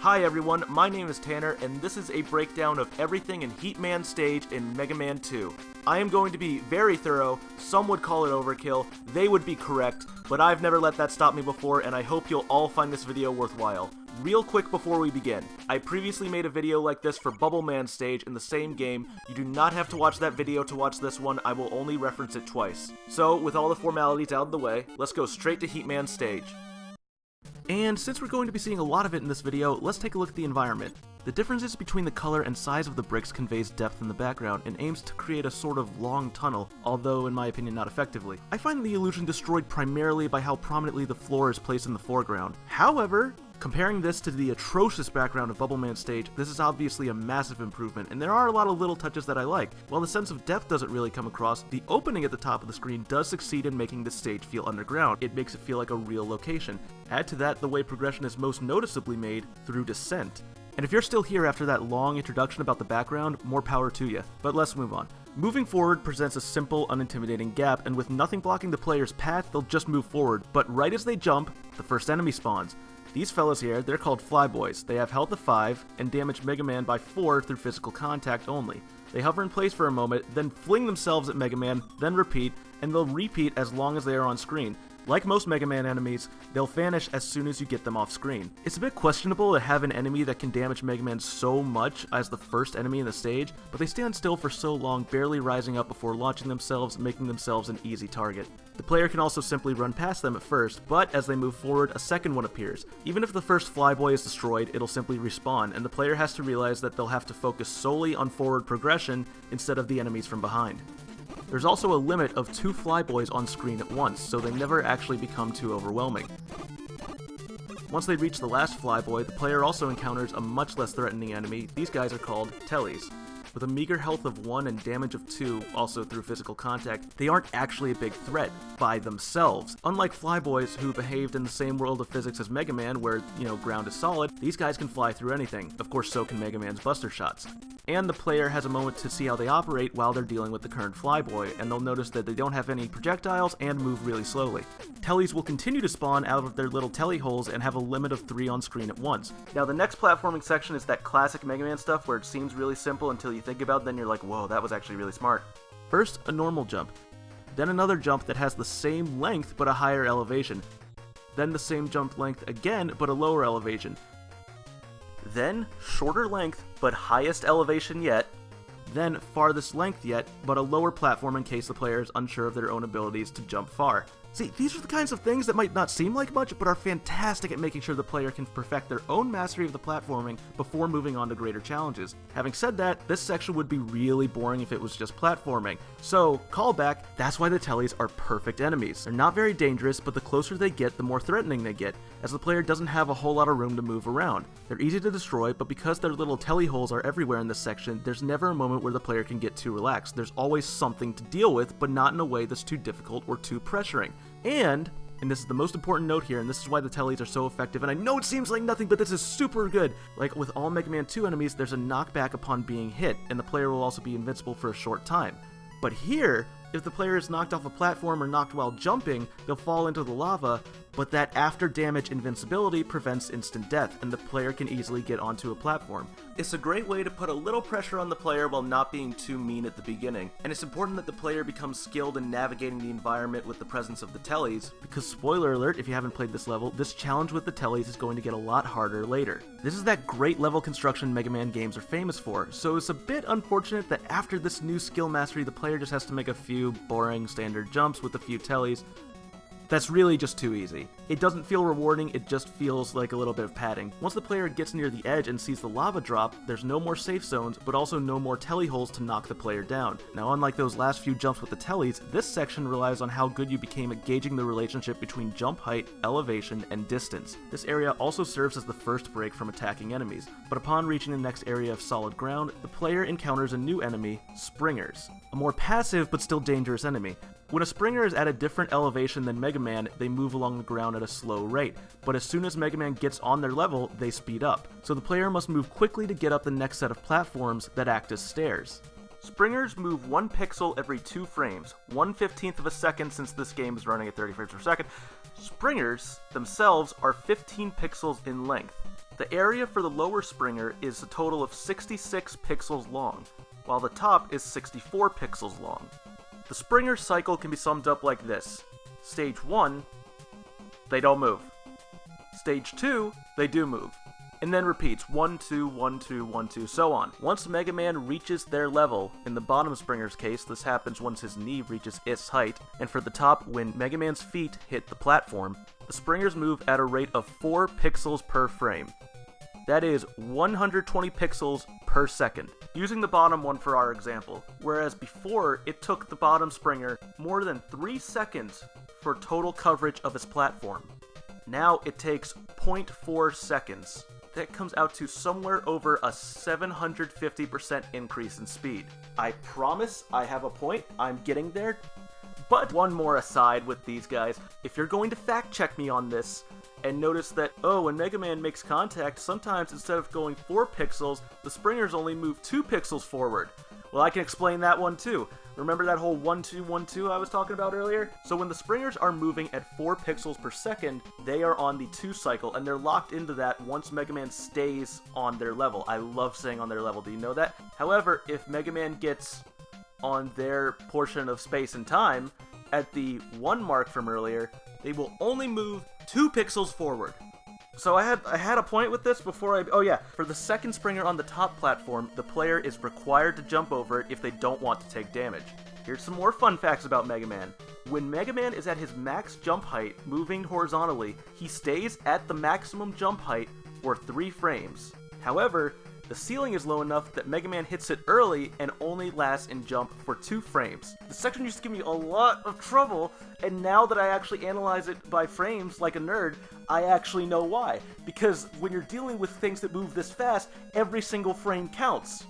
Hi everyone, my name is Tanner, and this is a breakdown of everything in Hitman stage in Mega Man 2. I am going to be very thorough, some would call it overkill, they would be correct, but I've never let that stop me before, and I hope you'll all find this video worthwhile. Real quick before we begin, I previously made a video like this for Bubble Man stage in the same game. You do not have to watch that video to watch this one, I will only reference it twice. So, with all the formalities out of the way, let's go straight to Hitman stage. And since we're going to be seeing a lot of it in this video, let's take a look at the environment. The differences between the color and size of the bricks conveys depth in the background and aims to create a sort of long tunnel, although in my opinion not effectively. I find the illusion destroyed primarily by how prominently the floor is placed in the foreground. However, comparing this to the atrocious background of Bubble Man stage, this is obviously a massive improvement, and there are a lot of little touches that I like. While the sense of depth doesn't really come across, the opening at the top of the screen does succeed in making the stage feel underground. It makes it feel like a real location. Add to that the way progression is most noticeably made through descent. And if you're still here after that long introduction about the background, more power to you. But let's move on. Moving forward presents a simple, unintimidating gap, and with nothing blocking the player's path, they'll just move forward. But right as they jump, the first enemy spawns. These fellas here, they're called Flyboys. They have health of 5 and damage Mega Man by 4 through physical contact only. They hover in place for a moment, then fling themselves at Mega Man, then repeat, and they'll repeat as long as they are on screen. Like most Mega Man enemies, they'll vanish as soon as you get them off screen. It's a bit questionable to have an enemy that can damage Mega Man so much as the first enemy in the stage, but they stand still for so long, barely rising up before launching themselves, making themselves an easy target. The player can also simply run past them at first, but as they move forward, a second one appears. Even if the first Flyboy is destroyed, it'll simply respawn, and the player has to realize that they'll have to focus solely on forward progression instead of the enemies from behind. There's also a limit of 2 Flyboys on screen at once, so they never actually become too overwhelming. Once they reach the last Flyboy, the player also encounters a much less threatening enemy. These guys are called Tellies. With a meager health of 1 and damage of 2, also through physical contact, they aren't actually a big threat by themselves. Unlike Flyboys, who behaved in the same world of physics as Mega Man, where, ground is solid, these guys can fly through anything. Of course, so can Mega Man's Buster Shots. And the player has a moment to see how they operate while they're dealing with the current Flyboy, and they'll notice that they don't have any projectiles and move really slowly. Tellies will continue to spawn out of their little telly holes and have a limit of 3 on screen at once. Now the next platforming section is that classic Mega Man stuff where it seems really simple until you think about it, then you're like, whoa, that was actually really smart. First, a normal jump. Then another jump that has the same length but a higher elevation. Then the same jump length again but a lower elevation. Then, shorter length, but highest elevation yet. Then, farthest length yet, but a lower platform in case the player is unsure of their own abilities to jump far. See, these are the kinds of things that might not seem like much, but are fantastic at making sure the player can perfect their own mastery of the platforming before moving on to greater challenges. Having said that, this section would be really boring if it was just platforming. So, callback, that's why the Tellies are perfect enemies. They're not very dangerous, but the closer they get, the more threatening they get, as the player doesn't have a whole lot of room to move around. They're easy to destroy, but because their little telly holes are everywhere in this section, there's never a moment where the player can get too relaxed. There's always something to deal with, but not in a way that's too difficult or too pressuring. And this is the most important note here, and this is why the Tellies are so effective, and I know it seems like nothing, but this is super good. Like with all Mega Man 2 enemies, there's a knockback upon being hit, and the player will also be invincible for a short time. But here, if the player is knocked off a platform or knocked while jumping, they'll fall into the lava, but that after damage invincibility prevents instant death, and the player can easily get onto a platform. It's a great way to put a little pressure on the player while not being too mean at the beginning, and it's important that the player becomes skilled in navigating the environment with the presence of the Tellies, because spoiler alert if you haven't played this level, this challenge with the Tellies is going to get a lot harder later. This is that great level construction Mega Man games are famous for, so it's a bit unfortunate that after this new skill mastery the player just has to make a few boring standard jumps with a few Tellies. That's really just too easy. It doesn't feel rewarding, it just feels like a little bit of padding. Once the player gets near the edge and sees the lava drop, there's no more safe zones, but also no more telly holes to knock the player down. Now unlike those last few jumps with the tellies, this section relies on how good you became at gauging the relationship between jump height, elevation, and distance. This area also serves as the first break from attacking enemies, but upon reaching the next area of solid ground, the player encounters a new enemy, Springers, a more passive but still dangerous enemy. When a Springer is at a different elevation than Mega Man, they move along the ground at a slow rate, but as soon as Mega Man gets on their level, they speed up. So the player must move quickly to get up the next set of platforms that act as stairs. Springers move 1 pixel every 2 frames, 1/15 of a second since this game is running at 30 frames per second. Springers themselves are 15 pixels in length. The area for the lower springer is a total of 66 pixels long, while the top is 64 pixels long. The springer cycle can be summed up like this. Stage 1, they don't move. Stage 2, they do move. And then repeats 1, 2, 1, 2, 1, 2, so on. Once Mega Man reaches their level, in the bottom springer's case, this happens once his knee reaches its height, and for the top, when Mega Man's feet hit the platform, the springers move at a rate of 4 pixels per frame. That is 120 pixels per second. Using the bottom one for our example, whereas before it took the bottom springer more than 3 seconds for total coverage of its platform. Now it takes 0.4 seconds. That comes out to somewhere over a 750% increase in speed. I promise I have a point, I'm getting there. But one more aside with these guys, if you're going to fact check me on this, and notice that, oh, when Mega Man makes contact, sometimes instead of going 4 pixels, the springers only move 2 pixels forward. Well, I can explain that one too. Remember that whole 1, 2, 1, 2 I was talking about earlier? So when the springers are moving at 4 pixels per second, they are on the 2 cycle, and they're locked into that once Mega Man stays on their level. I love saying on their level, do you know that? However, if Mega Man gets on their portion of space and time, at the 1 mark from earlier, they will only move 2 pixels forward. So I had a point with this before oh yeah, for the second springer on the top platform, the player is required to jump over it if they don't want to take damage. Here's some more fun facts about Mega Man. When Mega Man is at his max jump height, moving horizontally, he stays at the maximum jump height for 3 frames. However, the ceiling is low enough that Mega Man hits it early and only lasts in jump for 2 frames. This section used to give me a lot of trouble, and now that I actually analyze it by frames like a nerd, I actually know why. Because when you're dealing with things that move this fast, every single frame counts.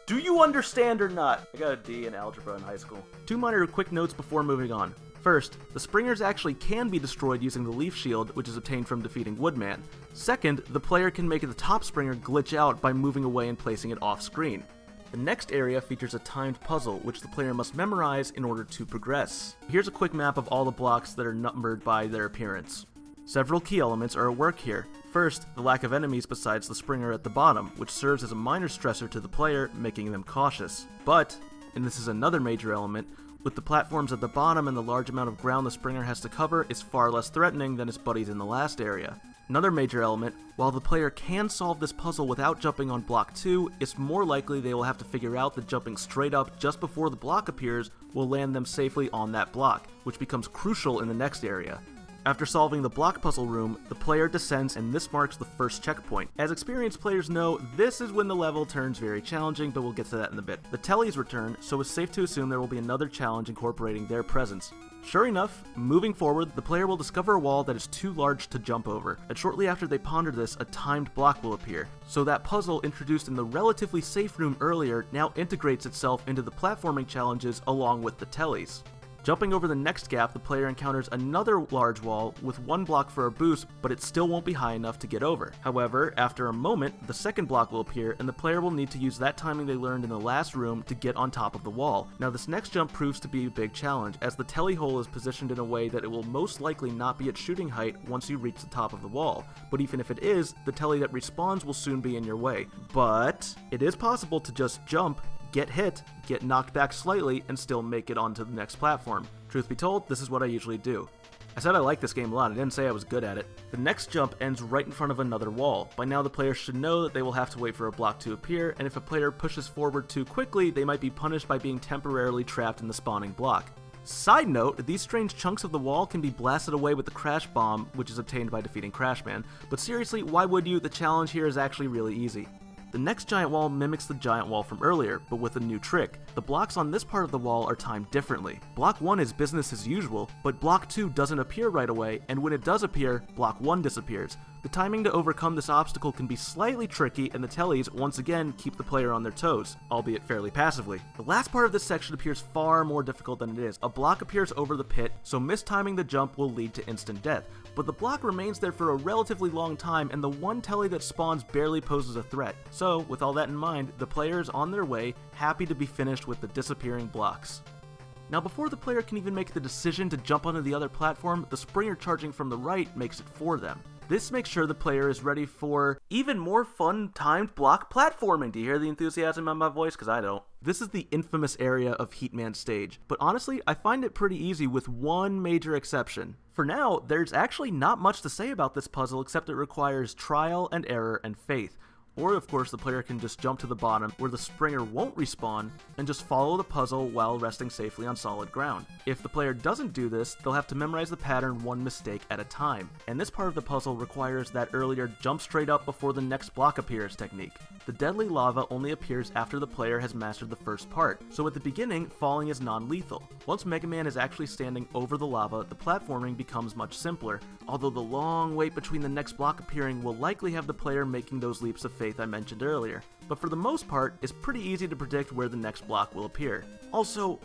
Do you understand or not? I got a D in algebra in high school. 2 minor quick notes before moving on. First, the springers actually can be destroyed using the leaf shield, which is obtained from defeating Woodman. Second, the player can make the top springer glitch out by moving away and placing it off screen. The next area features a timed puzzle, which the player must memorize in order to progress. Here's a quick map of all the blocks that are numbered by their appearance. Several key elements are at work here. First, the lack of enemies besides the springer at the bottom, which serves as a minor stressor to the player, making them cautious. But, and this is another major element, with the platforms at the bottom and the large amount of ground the springer has to cover is far less threatening than his buddies in the last area. Another major element, while the player can solve this puzzle without jumping on block 2, it's more likely they will have to figure out that jumping straight up just before the block appears will land them safely on that block, which becomes crucial in the next area. After solving the block puzzle room, the player descends and this marks the first checkpoint. As experienced players know, this is when the level turns very challenging, but we'll get to that in a bit. The tellies return, so it's safe to assume there will be another challenge incorporating their presence. Sure enough, moving forward, the player will discover a wall that is too large to jump over, and shortly after they ponder this, a timed block will appear. So that puzzle introduced in the relatively safe room earlier now integrates itself into the platforming challenges along with the tellies. Jumping over the next gap, the player encounters another large wall with 1 block for a boost, but it still won't be high enough to get over. However, after a moment, the second block will appear, and the player will need to use that timing they learned in the last room to get on top of the wall. Now this next jump proves to be a big challenge, as the telly hole is positioned in a way that it will most likely not be at shooting height once you reach the top of the wall. But even if it is, the telly that respawns will soon be in your way. But it is possible to just jump, get hit, get knocked back slightly, and still make it onto the next platform. Truth be told, this is what I usually do. I said I like this game a lot, I didn't say I was good at it. The next jump ends right in front of another wall. By now the player should know that they will have to wait for a block to appear, and if a player pushes forward too quickly, they might be punished by being temporarily trapped in the spawning block. Side note, these strange chunks of the wall can be blasted away with the Crash Bomb, which is obtained by defeating Crashman, but seriously, why would you? The challenge here is actually really easy. The next giant wall mimics the giant wall from earlier, but with a new trick. The blocks on this part of the wall are timed differently. Block 1 is business as usual, but block 2 doesn't appear right away, and when it does appear, block 1 disappears. The timing to overcome this obstacle can be slightly tricky, and the tellies, once again, keep the player on their toes, albeit fairly passively. The last part of this section appears far more difficult than it is. A block appears over the pit, so mistiming the jump will lead to instant death. But the block remains there for a relatively long time, and the one telly that spawns barely poses a threat. So, with all that in mind, the player is on their way, happy to be finished with the disappearing blocks. Now before the player can even make the decision to jump onto the other platform, the springer charging from the right makes it for them. This makes sure the player is ready for even more fun timed block platforming. Do you hear the enthusiasm in my voice? Because I don't. This is the infamous area of Hitman stage, but honestly, I find it pretty easy with one major exception. For now, there's actually not much to say about this puzzle except it requires trial and error and faith. Or, of course, the player can just jump to the bottom where the springer won't respawn and just follow the puzzle while resting safely on solid ground. If the player doesn't do this, they'll have to memorize the pattern one mistake at a time. And this part of the puzzle requires that earlier jump straight up before the next block appears technique. The deadly lava only appears after the player has mastered the first part, so at the beginning, falling is non-lethal. Once Mega Man is actually standing over the lava, the platforming becomes much simpler, although the long wait between the next block appearing will likely have the player making those leaps of faith I mentioned earlier. But for the most part, it's pretty easy to predict where the next block will appear. Also,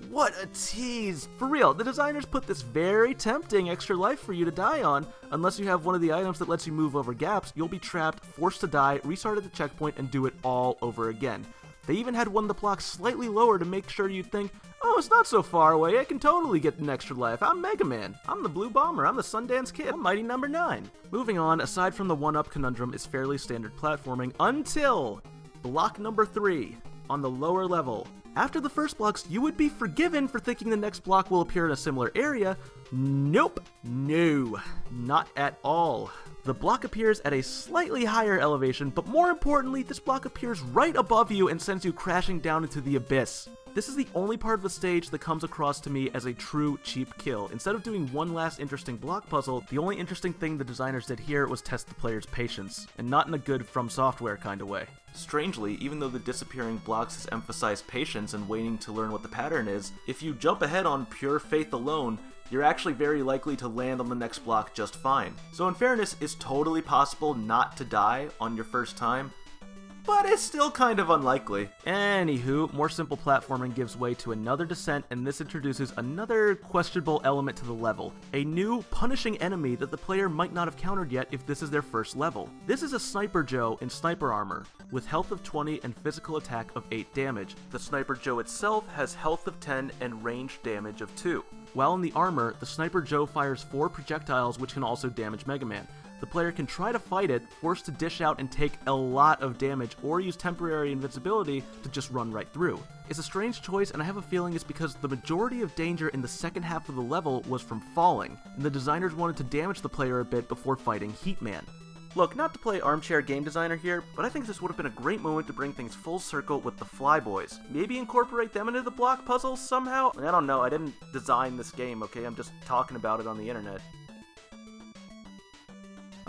what a tease! For real, the designers put this very tempting extra life for you to die on. Unless you have one of the items that lets you move over gaps, you'll be trapped, forced to die, restart at the checkpoint, and do it all over again. They even had one of the blocks slightly lower to make sure you'd think, oh, it's not so far away, I can totally get an extra life. I'm Mega Man. I'm the Blue Bomber. I'm the Sundance Kid. I'm Mighty Number 9. Moving on, aside from the 1-up conundrum, is fairly standard platforming until block number 3 on the lower level. After the first blocks, you would be forgiven for thinking the next block will appear in a similar area. Nope. No. Not at all. The block appears at a slightly higher elevation, but more importantly, this block appears right above you and sends you crashing down into the abyss. This is the only part of the stage that comes across to me as a true cheap kill. Instead of doing one last interesting block puzzle, the only interesting thing the designers did here was test the player's patience, and not in a good From Software kind of way. Strangely, even though the disappearing blocks has emphasized patience and waiting to learn what the pattern is, if you jump ahead on pure faith alone, you're actually very likely to land on the next block just fine. So in fairness, it's totally possible not to die on your first time, but it's still kind of unlikely. Anywho, more simple platforming gives way to another descent, and this introduces another questionable element to the level. A new, punishing enemy that the player might not have countered yet if this is their first level. This is a Sniper Joe in sniper armor, with health of 20 and physical attack of 8 damage. The Sniper Joe itself has health of 10 and range damage of 2. While in the armor, the Sniper Joe fires 4 projectiles which can also damage Mega Man. The player can try to fight it, forced to dish out and take a lot of damage, or use temporary invincibility to just run right through. It's a strange choice, and I have a feeling it's because the majority of danger in the second half of the level was from falling, and the designers wanted to damage the player a bit before fighting Hitman. Look, not to play armchair game designer here, but I think this would have been a great moment to bring things full circle with the Flyboys. Maybe incorporate them into the block puzzles somehow? I don't know, I didn't design this game, okay? I'm just talking about it on the internet.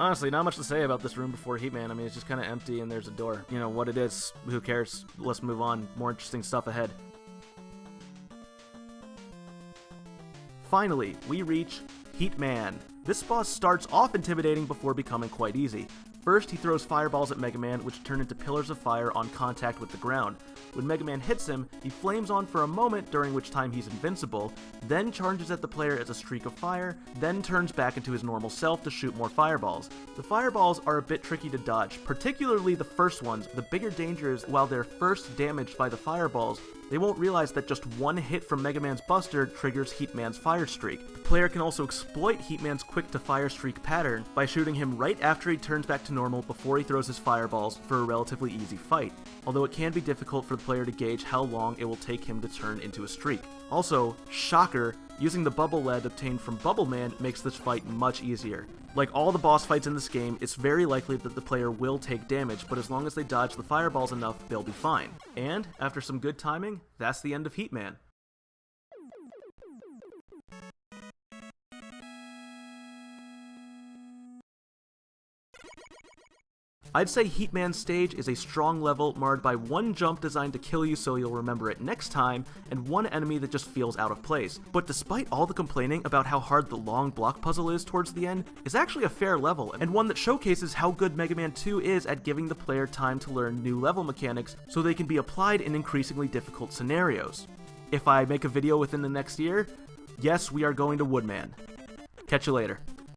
Honestly, not much to say about this room before Hitman. I mean, it's just kind of empty and there's a door. You know, what it is, who cares? Let's move on. More interesting stuff ahead. Finally, we reach Hitman. This boss starts off intimidating before becoming quite easy. First, he throws fireballs at Mega Man, which turn into pillars of fire on contact with the ground. When Mega Man hits him, he flames on for a moment, during which time he's invincible, then charges at the player as a streak of fire, then turns back into his normal self to shoot more fireballs. The fireballs are a bit tricky to dodge, particularly the first ones. The bigger danger is while they're first damaged by the fireballs, they won't realize that just one hit from Mega Man's Buster triggers Hitman's fire streak. The player can also exploit Hitman's quick-to-fire streak pattern by shooting him right after he turns back to normal before he throws his fireballs for a relatively easy fight, although it can be difficult for the player to gauge how long it will take him to turn into a streak. Also, shocker, using the bubble lead obtained from Bubble Man makes this fight much easier. Like all the boss fights in this game, it's very likely that the player will take damage, but as long as they dodge the fireballs enough, they'll be fine. And, after some good timing, that's the end of Hitman. I'd say Hitman's stage is a strong level marred by one jump designed to kill you so you'll remember it next time, and one enemy that just feels out of place. But despite all the complaining about how hard the long block puzzle is towards the end, it's actually a fair level, and one that showcases how good Mega Man 2 is at giving the player time to learn new level mechanics so they can be applied in increasingly difficult scenarios. If I make a video within the next year, yes, we are going to Woodman. Catch you later.